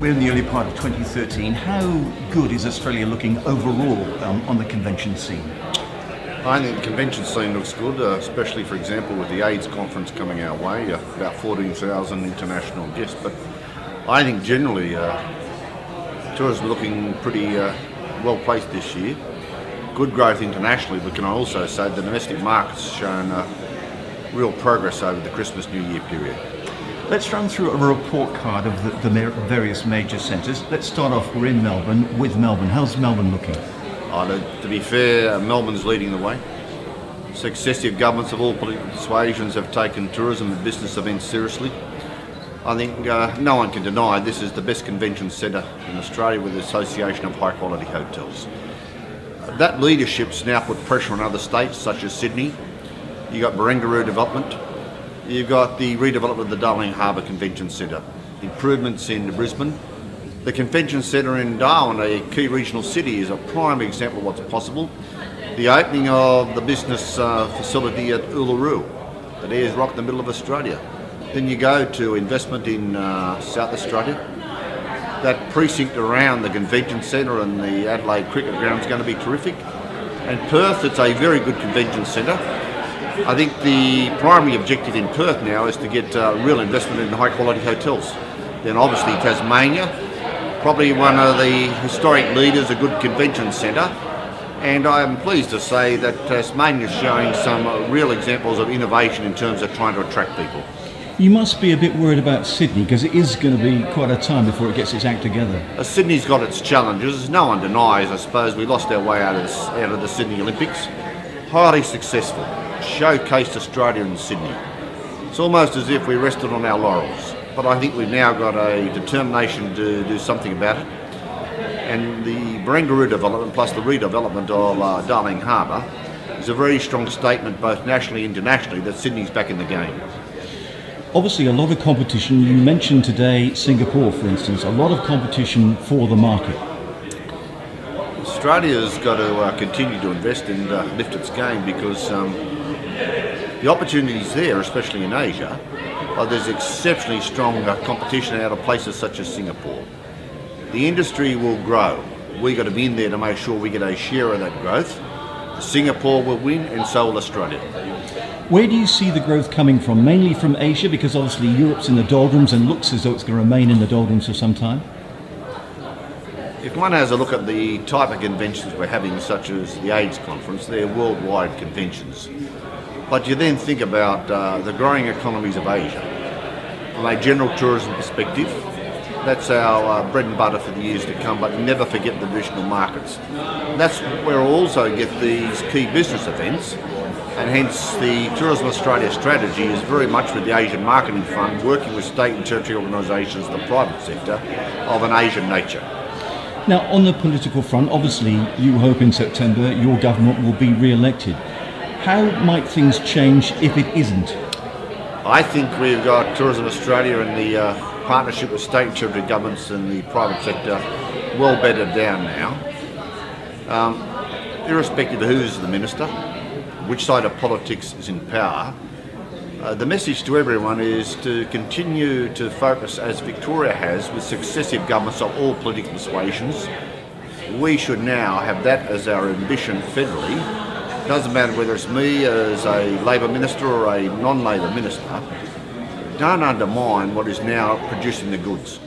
We're in the early part of 2013. How good is Australia looking overall on the convention scene? I think the convention scene looks good, especially, for example, with the AIDS conference coming our way, about 14,000 international guests. But I think generally tourism looking pretty well placed this year. Good growth internationally, but can I also say the domestic market's shown real progress over the Christmas New Year period. Let's run through a report card of the various major centres. Let's start off, we're in Melbourne, with Melbourne. How's Melbourne looking? To be fair, Melbourne's leading the way. Successive governments of all political persuasions have taken tourism and business events seriously. I think no one can deny this is the best convention centre in Australia with the Association of High Quality Hotels. That leadership's now put pressure on other states such as Sydney. You've got Barangaroo development. You've got the redevelopment of the Darling Harbour Convention Centre, improvements in Brisbane. The Convention Centre in Darwin, a key regional city, is a prime example of what's possible. The opening of the business facility at Uluru, at Ayers Rock in the middle of Australia. Then you go to investment in South Australia. That precinct around the Convention Centre and the Adelaide Cricket Ground is going to be terrific. And Perth, it's a very good convention centre. I think the primary objective in Perth now is to get real investment in high quality hotels. Then obviously Tasmania, probably one of the historic leaders, a good convention centre. And I'm pleased to say that Tasmania is showing some real examples of innovation in terms of trying to attract people. You must be a bit worried about Sydney because it is going to be quite a time before it gets its act together. Sydney's got its challenges. No one denies, I suppose, we lost our way out of the Sydney Olympics. Highly successful. Showcased Australia in Sydney. It's almost as if we rested on our laurels, but I think we've now got a determination to do something about it. And the Barangaroo development plus the redevelopment of Darling Harbour is a very strong statement both nationally and internationally that Sydney's back in the game. Obviously a lot of competition. You mentioned today Singapore, for instance, a lot of competition for the market. Australia's got to continue to invest and lift its game because the opportunities there, especially in Asia, there's exceptionally strong competition out of places such as Singapore. The industry will grow. We've got to be in there to make sure we get a share of that growth. Singapore will win and so will Australia. Where do you see the growth coming from? Mainly from Asia, because obviously Europe's in the doldrums and looks as though it's going to remain in the doldrums for some time. If one has a look at the type of conventions we're having, such as the AIDS conference, they're worldwide conventions. But you then think about the growing economies of Asia. From a general tourism perspective, that's our bread and butter for the years to come, but never forget the regional markets. That's where we'll also get these key business events, and hence the Tourism Australia strategy is very much with the Asian Marketing Fund, working with state and territory organisations, the private sector, of an Asian nature. Now, on the political front, obviously you hope in September your government will be re-elected. How might things change if it isn't? I think we've got Tourism Australia and the partnership with state and territory governments and the private sector well bedded down now. Irrespective of who's the minister, which side of politics is in power, the message to everyone is to continue to focus, as Victoria has, with successive governments of all political persuasions. We should now have that as our ambition federally. It doesn't matter whether it's me as a Labor minister or a non-Labor minister. Don't undermine what is now producing the goods.